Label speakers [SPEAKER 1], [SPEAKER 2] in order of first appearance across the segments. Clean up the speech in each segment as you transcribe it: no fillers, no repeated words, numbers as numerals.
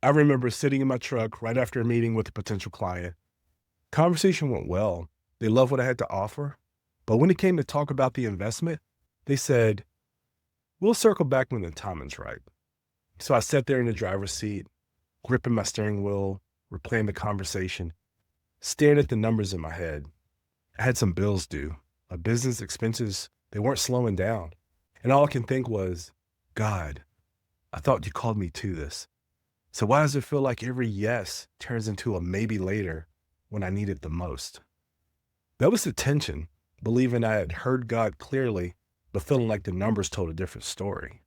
[SPEAKER 1] I remember sitting in my truck right after a meeting with a potential client. Conversation went well. They loved what I had to offer. But when it came to talk about the investment, they said, we'll circle back when the timing's right. So I sat there in the driver's seat, gripping my steering wheel, replaying the conversation, staring at the numbers in my head. I had some bills due. My business expenses, they weren't slowing down. And all I can think was, God, I thought you called me to this. So why does it feel like every yes turns into a maybe later when I need it the most? That was the tension, believing I had heard God clearly, but feeling like the numbers told a different story.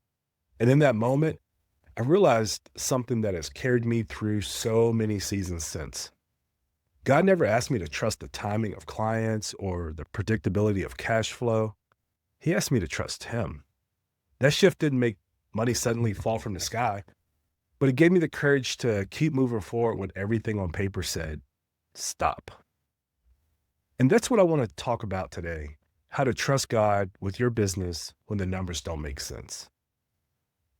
[SPEAKER 1] And in that moment, I realized something that has carried me through so many seasons since. God never asked me to trust the timing of clients or the predictability of cash flow. He asked me to trust Him. That shift didn't make money suddenly fall from the sky, but it gave me the courage to keep moving forward when everything on paper said, stop. And that's what I want to talk about today, how to trust God with your business when the numbers don't make sense.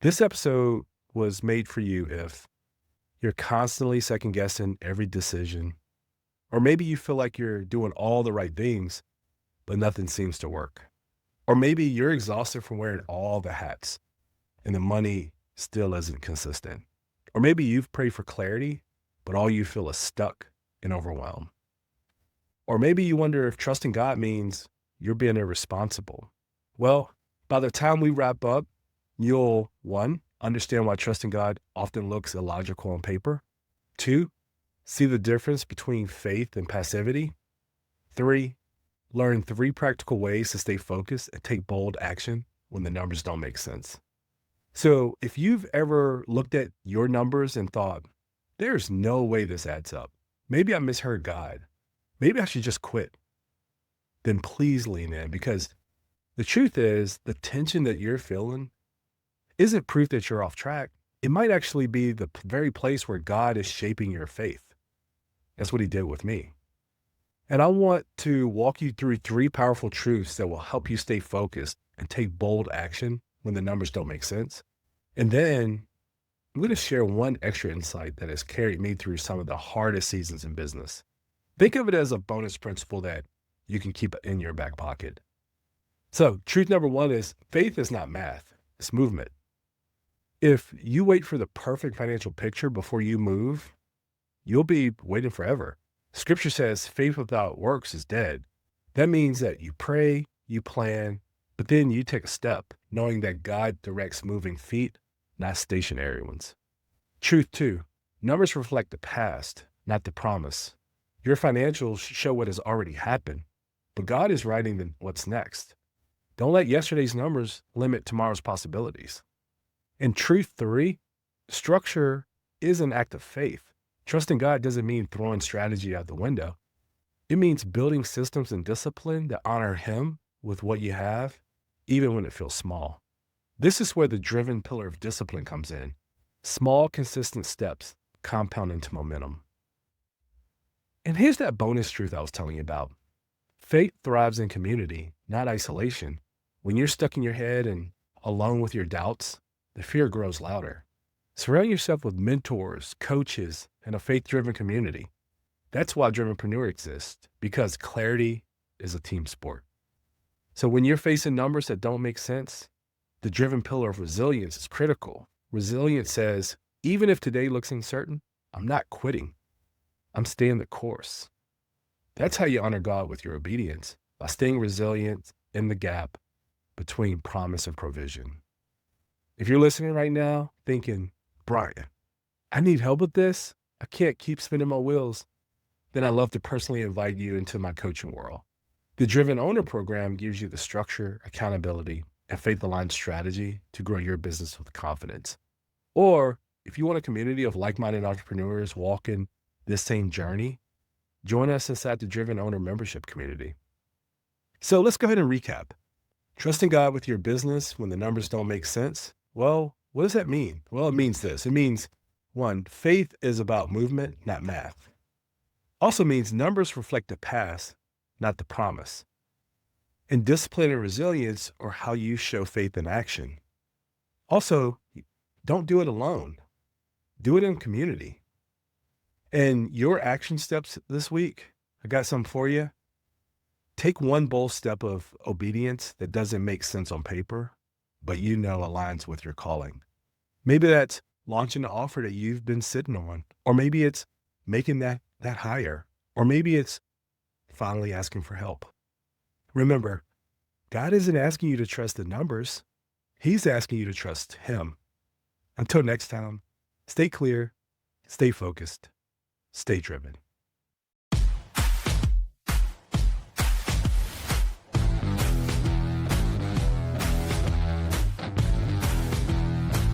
[SPEAKER 1] This episode was made for you if you're constantly second guessing every decision, or maybe you feel like you're doing all the right things, but nothing seems to work. Or maybe you're exhausted from wearing all the hats and the money still isn't consistent. Or maybe you've prayed for clarity, but all you feel is stuck and overwhelmed. Or maybe you wonder if trusting God means you're being irresponsible. Well, by the time we wrap up, you'll, 1, understand why trusting God often looks illogical on paper. 2, see the difference between faith and passivity. 3, learn 3 practical ways to stay focused and take bold action when the numbers don't make sense. So if you've ever looked at your numbers and thought, there's no way this adds up, maybe I misheard God, maybe I should just quit, then please lean in, because the truth is the tension that you're feeling isn't proof that you're off track. It might actually be the very place where God is shaping your faith. That's what He did with me. And I want to walk you through 3 powerful truths that will help you stay focused and take bold action when the numbers don't make sense. And then I'm going to share 1 extra insight that has carried me through some of the hardest seasons in business. Think of it as a bonus principle that you can keep in your back pocket. So truth number 1 is faith is not math, it's movement. If you wait for the perfect financial picture before you move, you'll be waiting forever. Scripture says faith without works is dead. That means that you pray, you plan, but then you take a step, knowing that God directs moving feet, not stationary ones. Truth 2, numbers reflect the past, not the promise. Your financials show what has already happened, but God is writing what's next. Don't let yesterday's numbers limit tomorrow's possibilities. And truth 3, structure is an act of faith. Trusting God doesn't mean throwing strategy out the window. It means building systems and discipline that honor Him with what you have, even when it feels small. This is where the driven pillar of discipline comes in. Small, consistent steps compound into momentum. And here's that bonus truth I was telling you about. Faith thrives in community, not isolation. When you're stuck in your head and alone with your doubts, the fear grows louder. Surround yourself with mentors, coaches, and a faith-driven community. That's why DRIVENpreneur exists, because clarity is a team sport. So when you're facing numbers that don't make sense, the driven pillar of resilience is critical. Resilience says, even if today looks uncertain, I'm not quitting. I'm staying the course. That's how you honor God with your obedience, by staying resilient in the gap between promise and provision. If you're listening right now thinking, Brian, I need help with this, I can't keep spinning my wheels, then I'd love to personally invite you into my coaching world. The Driven Owner program gives you the structure, accountability, and faith-aligned strategy to grow your business with confidence. Or if you want a community of like-minded entrepreneurs walking this same journey, join us inside the Driven Owner membership community. So let's go ahead and recap. Trusting God with your business when the numbers don't make sense. Well, what does that mean? Well, it means this. It means, 1, faith is about movement, not math. Also means numbers reflect the past, not the promise. And discipline and resilience are how you show faith in action. Also, don't do it alone. Do it in community. And your action steps this week, I got some for you. Take one bold step of obedience that doesn't make sense on paper, but aligns with your calling. Maybe that's launching an offer that you've been sitting on, or maybe it's making that hire, or maybe it's finally asking for help. Remember, God isn't asking you to trust the numbers. He's asking you to trust him. Until next time, stay clear, stay focused, stay driven.